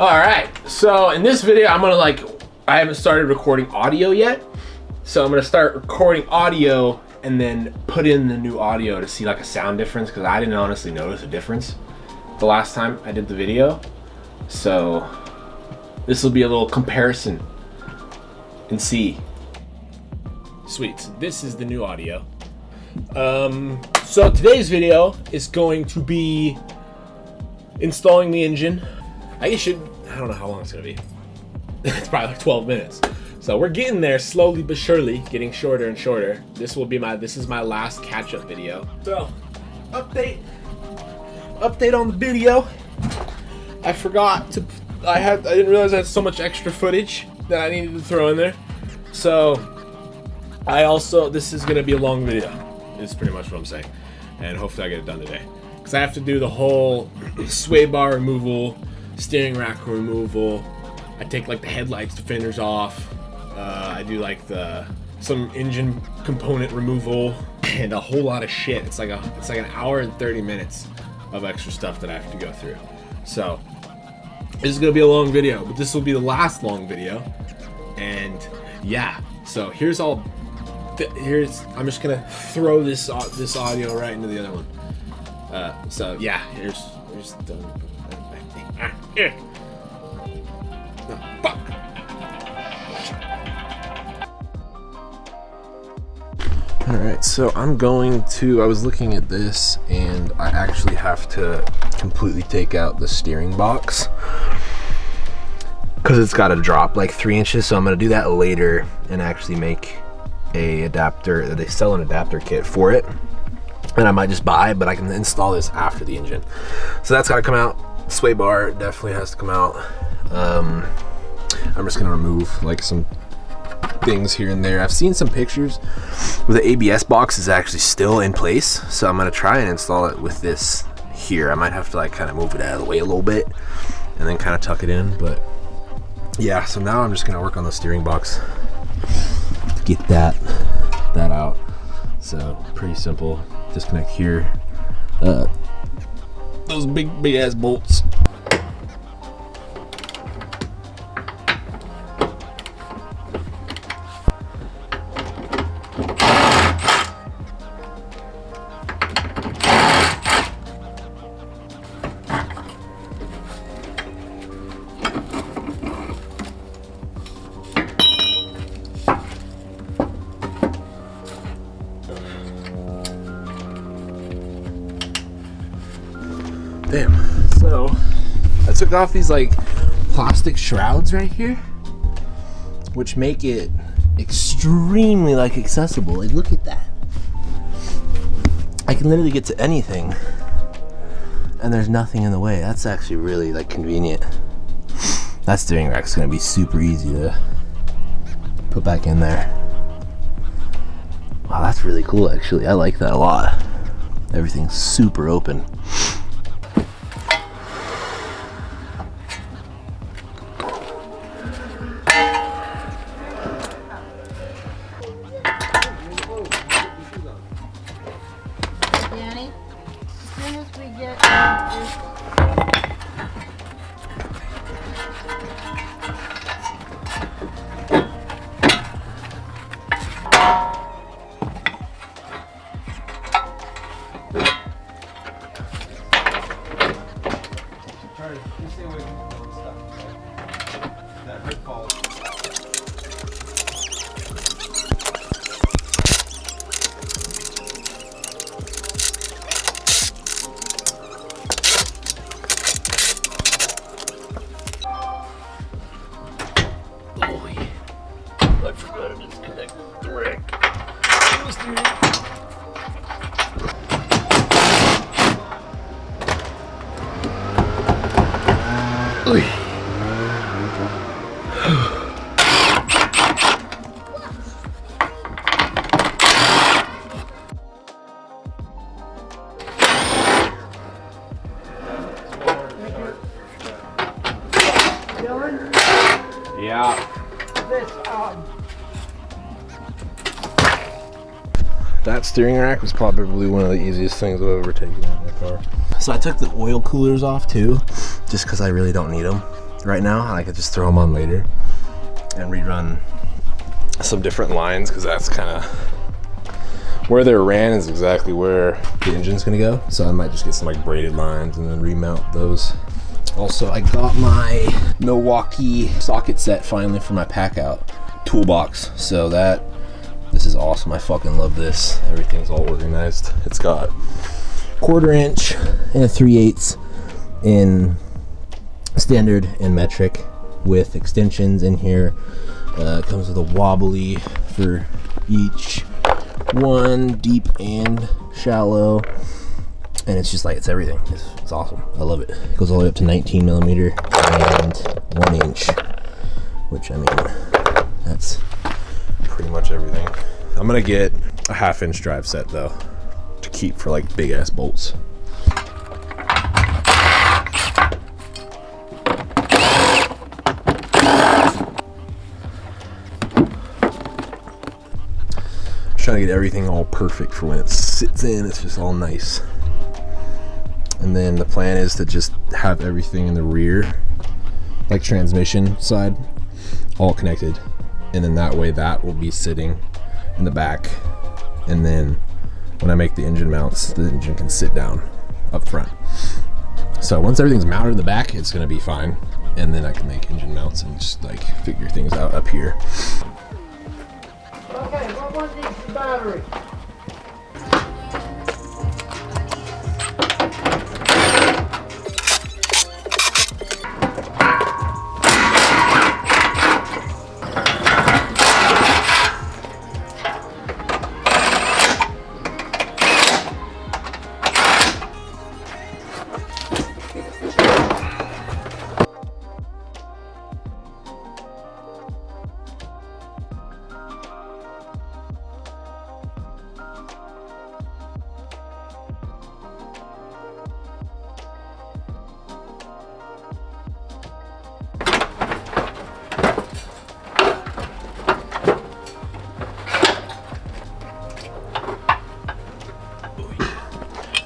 Alright, so in this video, I haven't started recording audio yet. So I'm gonna start recording audio and then put in the new audio to see like a sound difference, because I didn't honestly notice a difference the last time I did the video. So this will be a little comparison and see. Sweet, so this is the new audio. So today's video is going to be installing the engine. I don't know how long it's gonna be. It's probably like 12 minutes. So we're getting there slowly but surely, getting shorter and shorter. This is my last catch-up video. So, update on the video. I didn't realize I had so much extra footage that I needed to throw in there. So, this is gonna be a long video, is pretty much what I'm saying. And hopefully I get it done today. Because I have to do the whole sway bar removal, steering rack removal. I take like the headlights, the fenders off. I do like some engine component removal and a whole lot of shit. It's like an hour and 30 minutes of extra stuff that I have to go through. So this is gonna be a long video, but this will be the last long video. And yeah, so I'm just gonna throw this audio right into the other one. So yeah, here's the. Oh, fuck. Alright, so I was looking at this and I actually have to completely take out the steering box because it's got to drop like 3 inches, so I'm going to do that later and actually make a adapter. They sell an adapter kit for it, and I might just buy, but I can install this after the engine. So that's got to come out. Sway bar definitely has to come out. I'm just going to remove like some things here and there. I've seen some pictures where the ABS box is actually still in place, so I'm gonna try and install it with this here. I might have to like kind of move it out of the way a little bit and then kind of tuck it in, but yeah. So now I'm just gonna work on the steering box to get that out. So pretty simple. Disconnect here. Those big ass bolts. Damn, so I took off these like plastic shrouds right here, which make it extremely like accessible. Like, look at that. I can literally get to anything and there's nothing in the way. That's actually really like convenient. That steering rack's gonna be super easy to put back in there. Wow, that's really cool actually. I like that a lot. Everything's super open. I forgot to disconnect the rack. Yeah. That steering rack was probably one of the easiest things I've ever taken out of my car. So I took the oil coolers off too, just because I really don't need them. right now, and I could just throw them on later and rerun some different lines, because that's kind of where they're ran is exactly where the engine's gonna go. So I might just get some like braided lines and then remount those. Also, I got my Milwaukee socket set finally for my pack out toolbox. So this is awesome. I fucking love this. Everything's all organized. It's got 1/4 inch and a 3/8 in standard and metric with extensions in here. It comes with a wobbly for each one, deep and shallow, and it's just like, it's everything. It's awesome. I love it. It goes all the way up to 19 millimeter and 1 inch, which, I mean, that's pretty much everything. I'm gonna get a 1/2 inch drive set though, to keep for like big ass bolts. Trying to get everything all perfect for when it sits in. It's just all nice. And then the plan is to just have everything in the rear, like transmission side, all connected, and then that way that will be sitting in the back, and then when I make the engine mounts, the engine can sit down up front. So once everything's mounted in the back, it's gonna be fine, and then I can make engine mounts and just like figure things out up here. Okay, what one needs the battery?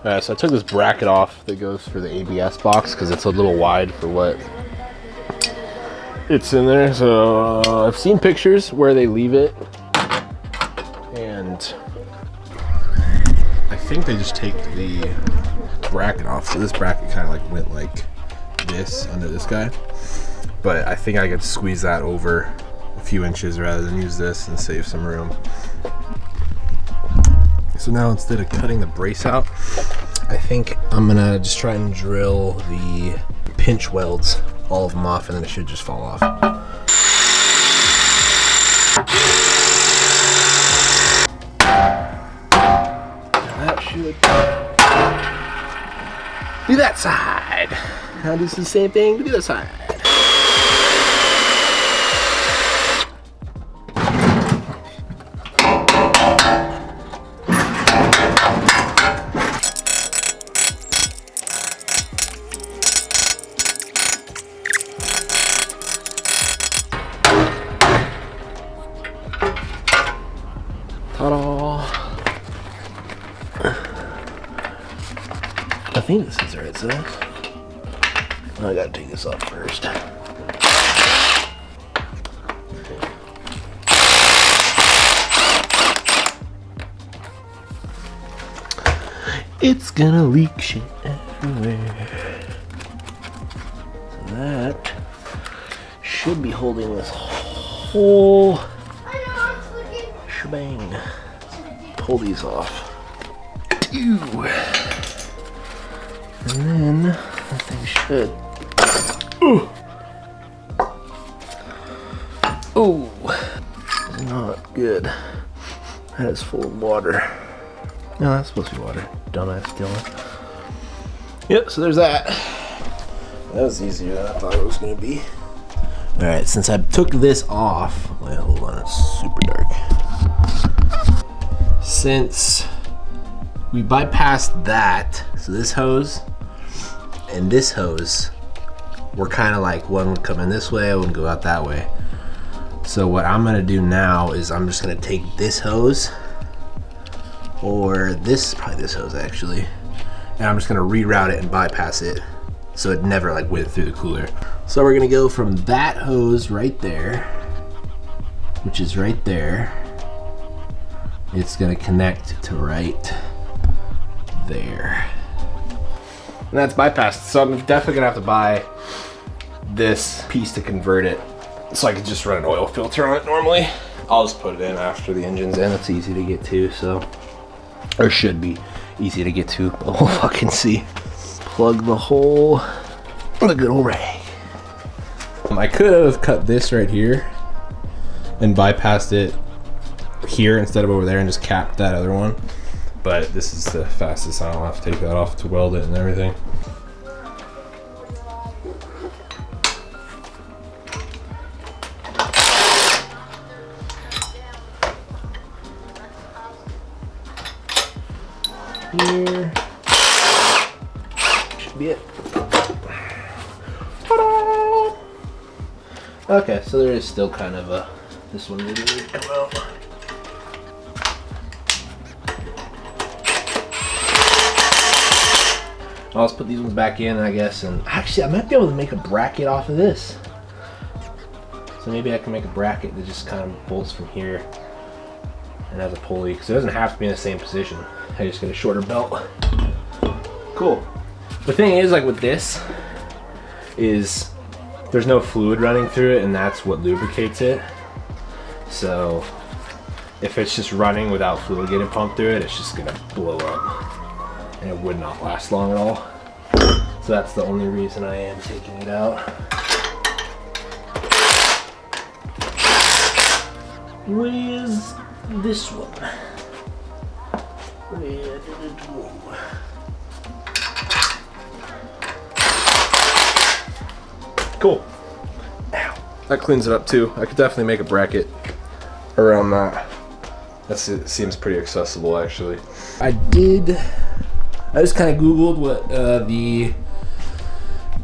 Alright, so I took this bracket off that goes for the ABS box because it's a little wide for what it's in there. So I've seen pictures where they leave it, and I think they just take the bracket off. So this bracket kind of like went like this under this guy, but I think I could squeeze that over a few inches rather than use this and save some room. So now instead of cutting the brace out, I think I'm gonna just try and drill the pinch welds, all of them off, and then it should just fall off. That should do that side. Now do the same thing to the other side. Ta-da! I think this is the right size. I gotta take this off first. It's gonna leak shit everywhere. So that should be holding this whole shebang. Pull these off. Ew. And then that thing should. Ooh. Ooh. Not good. That is full of water. No, that's supposed to be water. Dumbass Dylan. Yep, so there's that. That was easier than I thought it was going to be. Alright, since I took this off, wait, hold on, it's super dark. Since we bypassed that, so this hose and this hose were kind of like, one would come in this way, one would go out that way. So what I'm going to do now is I'm just going to take this hose, or this, probably this hose actually, and I'm just going to reroute it and bypass it so it never like went through the cooler. So we're gonna go from that hose right there, which is right there. It's gonna connect to right there. And that's bypassed. So I'm definitely gonna have to buy this piece to convert it so I could just run an oil filter on it normally. I'll just put it in after the engine's in. It's easy to get to, so, or should be easy to get to, but we'll fucking see. Plug the hole with a good old rag. I could have cut this right here and bypassed it here instead of over there and just capped that other one. But this is the fastest. I don't have to take that off to weld it and everything. Here should be it. Ta-da! Okay, so there is still kind of a, this one didn't really come out. I'll just put these ones back in, I guess, and actually I might be able to make a bracket off of this. So maybe I can make a bracket that just kind of bolts from here and has a pulley, because it doesn't have to be in the same position. I just get a shorter belt. Cool. The thing is, like with this, is there's no fluid running through it, and that's what lubricates it. So if it's just running without fluid getting pumped through it, it's just gonna blow up, and it would not last long at all. So that's the only reason I am taking it out. Where's this one? Where did it go? Cool. Ow. That cleans it up too. I could definitely make a bracket around that. It seems pretty accessible actually. I just kind of Googled what the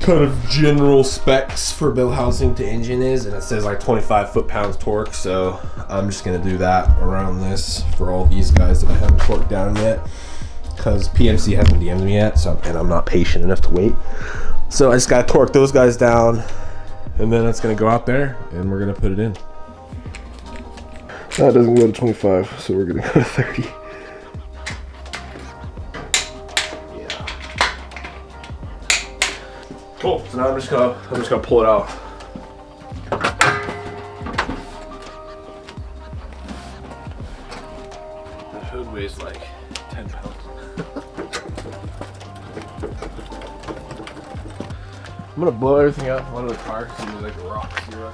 kind of general specs for bell housing to engine is, and it says like 25 foot-pounds torque, so I'm just gonna do that around this for all these guys that I haven't torqued down yet, because PMC hasn't DM'd me yet, so and I'm not patient enough to wait. So I just gotta torque those guys down, and then it's gonna go out there and we're gonna put it in. That doesn't go to 25, so we're gonna go to 30. Cool. So now I'm just gonna pull it out. The hood weighs like 10 pounds. I'm gonna blow everything up out of the car because there's like rocks here.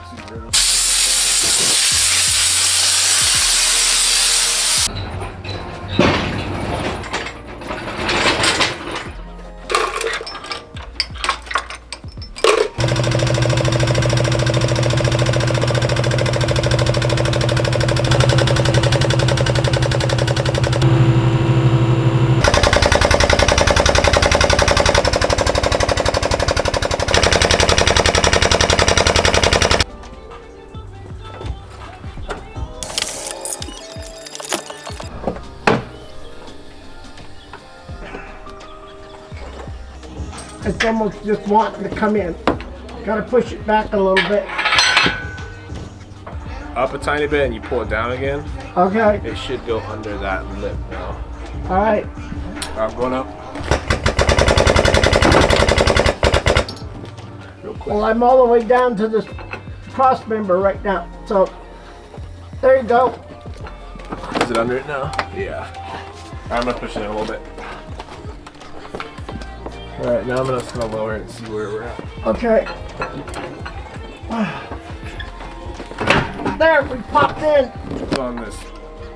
It's almost just wanting to come in. Gotta push it back a little bit. Up a tiny bit and you pull it down again. Okay. It should go under that lip now. Alright. I'm going up. Real quick. Well, I'm all the way down to this cross member right now. So, there you go. Is it under it now? Yeah. I'm gonna push it in a little bit. Alright, now I'm just gonna lower it and see where we're at. Okay. There, we popped in. It's on this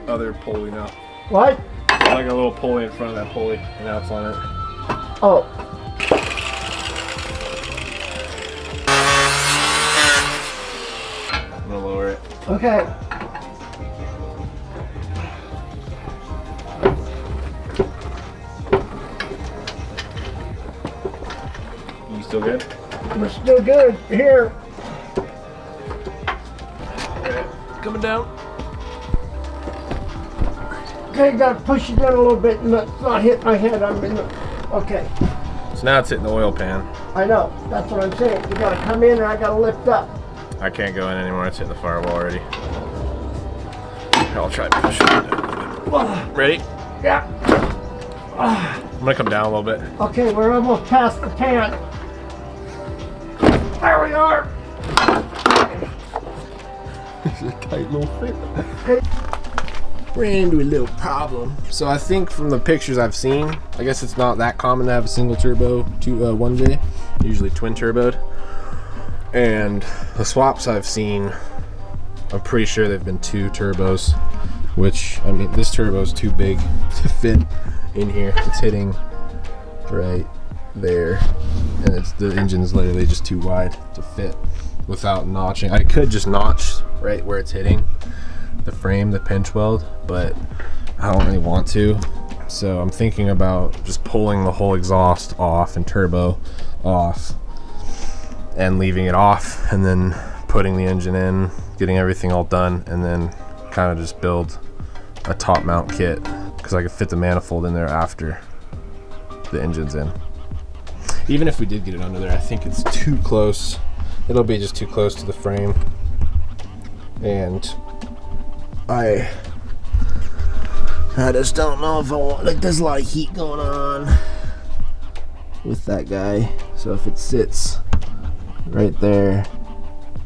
other pulley now. What? There's like a little pulley in front of that pulley, and now it's on it. Oh. I'm gonna lower it. Okay. You still good? We're still good. Here. Okay. Coming down. Okay, gotta push it in a little bit and not hit my head. I'm in the. Okay. So now it's hitting the oil pan. I know, that's what I'm saying. You gotta come in and I gotta lift up. I can't go in anymore. It's hitting the firewall already. I'll try to push it down a little bit. Ready? Yeah. I'm gonna come down a little bit. Okay, we're almost past the tan. There we are. It's a tight little fit. Okay. Ran into a little problem. So I think from the pictures I've seen, I guess it's not that common to have a single turbo 1J, usually twin turboed. And the swaps I've seen, I'm pretty sure they've been 2 turbos, which, I mean, this turbo is too big to fit in here. It's hitting right there, and the engine's literally just too wide to fit without notching. I could just notch right where it's hitting the frame, the pinch weld, but I don't really want to. So I'm thinking about just pulling the whole exhaust off and turbo off and leaving it off, and then putting the engine in, getting everything all done, and then kind of just build a top mount kit, because I could fit the manifold in there after the engine's in. Even if we did get it under there, I think it's too close. It'll be just too close to the frame, and I just don't know if I want, like, there's a lot of heat going on with that guy, so if it sits right there,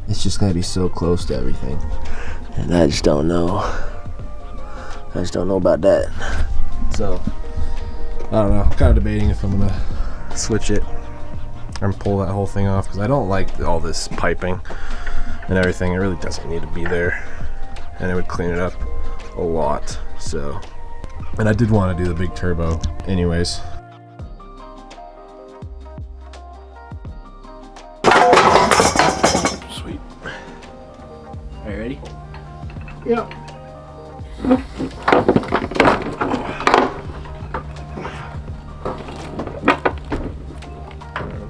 it's just gonna be so close to everything, and I just don't know. I just don't know about that. So I don't know. I'm kind of debating if I'm gonna switch it and pull that whole thing off, because I don't like all this piping and everything. It really doesn't need to be there, and it would clean it up a lot. So, and I did want to do the big turbo anyways. Sweet. Are you ready? Yeah.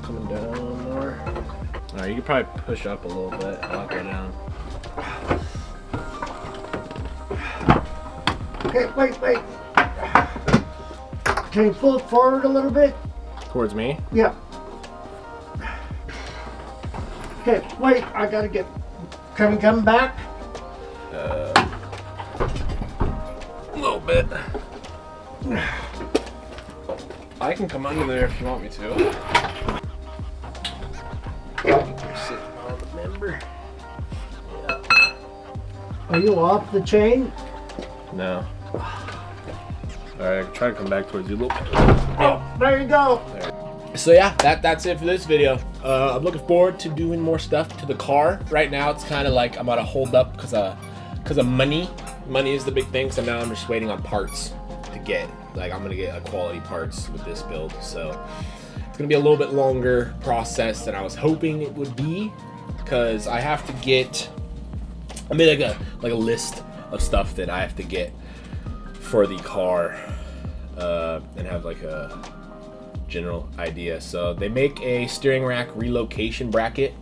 Coming down more. Alright, you could probably push up a little bit. I'll go down. Okay, wait. Can you pull it forward a little bit? Towards me? Yeah. Okay, wait, I gotta get, can we come back? A little bit. I can come under there if you want me to. Sit on the member. Are you off the chain? No. Alright, try to come back towards you a little bit. Oh, there you go. So yeah, that's it for this video. I'm looking forward to doing more stuff to the car. Right now it's kind of like I'm gonna hold up because of money. Money is the big thing, so now I'm just waiting on parts to get. Like, I'm gonna get quality parts with this build, so it's gonna be a little bit longer process than I was hoping it would be, because I have to get, I made like a list of stuff that I have to get for the car, and have like a general idea. So they make a steering rack relocation bracket.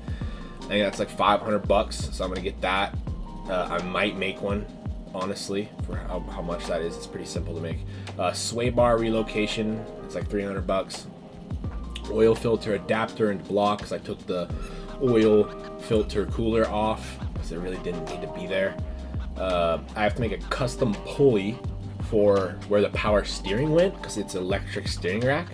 I think that's like $500, so I'm gonna get that. I might make one, honestly, for how much that is. It's pretty simple to make. Sway bar relocation, it's like $300. Oil filter adapter and block, because I took the oil filter cooler off because it really didn't need to be there. I have to make a custom pulley for where the power steering went, because it's an electric steering rack.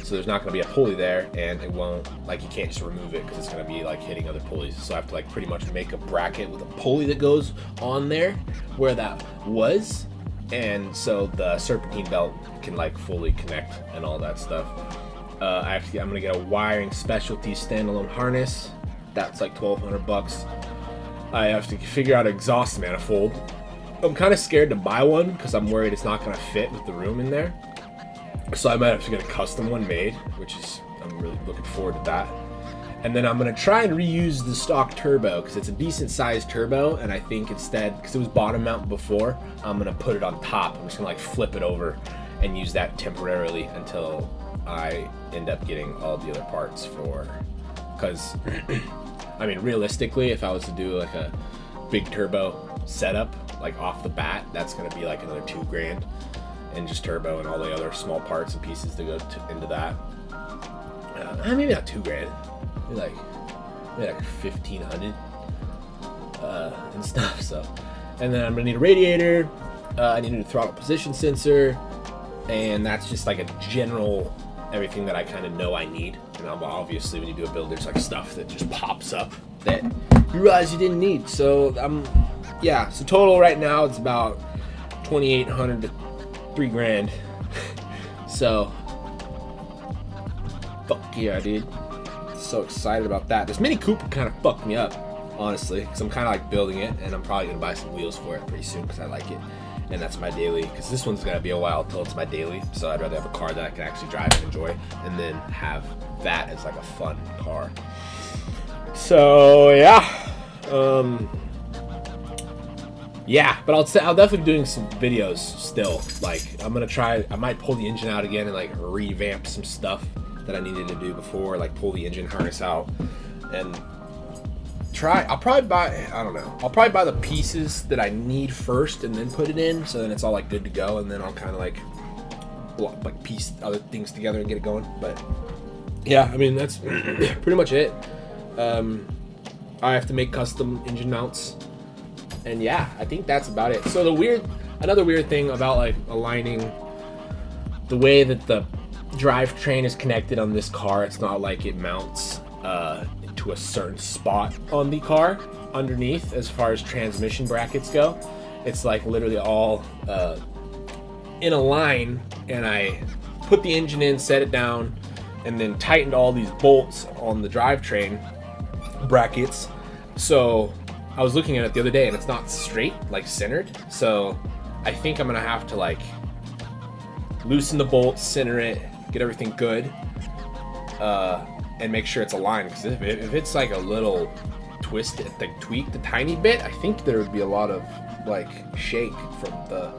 So there's not going to be a pulley there, and it won't, like, you can't just remove it because it's going to be like hitting other pulleys. So I have to like pretty much make a bracket with a pulley that goes on there where that was, and so the serpentine belt can like fully connect and all that stuff. I'm going to get a wiring specialty standalone harness. That's like $1,200. I have to figure out an exhaust manifold. I'm kind of scared to buy one because I'm worried it's not going to fit with the room in there. So I might have to get a custom one made, which is, I'm really looking forward to that. And then I'm gonna try and reuse the stock turbo, because it's a decent sized turbo, and I think instead, because it was bottom mount before, I'm gonna put it on top. I'm just gonna like flip it over and use that temporarily until I end up getting all the other parts for, because I mean, realistically, if I was to do like a big turbo setup, like off the bat, that's gonna be like another $2,000. And just turbo and all the other small parts and pieces that go into that. maybe not $2,000. Maybe like 1,500 and stuff. So, and then I'm gonna need a radiator. I need a throttle position sensor, and that's just like a general everything that I kind of know I need. And obviously, when you do a build, there's like stuff that just pops up that you realize you didn't need. So yeah. So total right now it's about 2,800 to $3,000. So, fuck yeah, dude. So excited about that. This Mini Cooper kind of fucked me up, honestly, because I'm kind of like building it, and I'm probably gonna buy some wheels for it pretty soon because I like it, and that's my daily. Because this one's gonna be a while till it's my daily, so I'd rather have a car that I can actually drive and enjoy, and then have that as like a fun car. So yeah, yeah, but I'll definitely be doing some videos still. Like I'm gonna try. I might pull the engine out again and like revamp some stuff that I needed to do before, like pull the engine harness out and try. I'll probably buy, I don't know, I'll probably buy the pieces that I need first and then put it in, so then it's all like good to go, and then I'll kind of like piece other things together and get it going. But yeah, I mean that's pretty much it. I have to make custom engine mounts, and yeah, I think that's about it. So another weird thing about like aligning the way that the drivetrain is connected on this car, it's not like it mounts to a certain spot on the car underneath as far as transmission brackets go. It's like literally all in a line, and I put the engine in, set it down, and then tightened all these bolts on the drivetrain brackets. So I was looking at it the other day and it's not straight, like centered. So I think I'm gonna have to like loosen the bolts, center it, get everything good, and make sure it's aligned. Because if it's like a little twisted, like tweaked a tiny bit, I think there would be a lot of like shake from the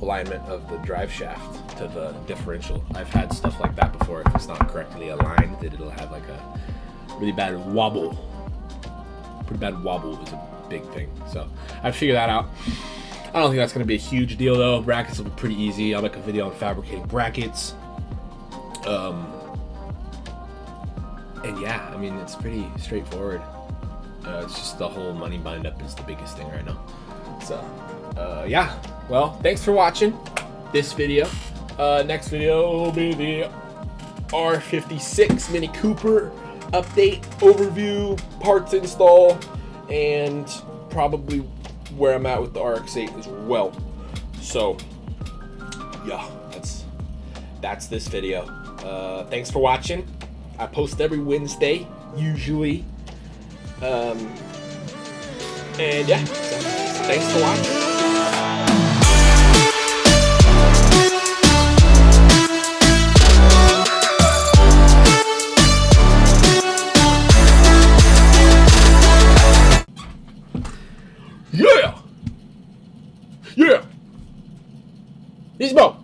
alignment of the drive shaft to the differential. I've had stuff like that before. If it's not correctly aligned, that it'll have like a really bad wobble. Pretty bad wobble is a big thing. So I have to figure that out. I don't think that's going to be a huge deal though. Brackets will be pretty easy. I'll make a video on fabricating brackets. And yeah, I mean, it's pretty straightforward. It's just the whole money bind up is the biggest thing right now. So, yeah. Well, thanks for watching this video. Next video will be the R56 Mini Cooper update, overview, parts install, and probably where I'm at with the Rx8 as well. So, yeah, that's this video. Thanks for watching. I post every Wednesday, usually. And yeah, so thanks for watching. Yeah! Yeah! He's about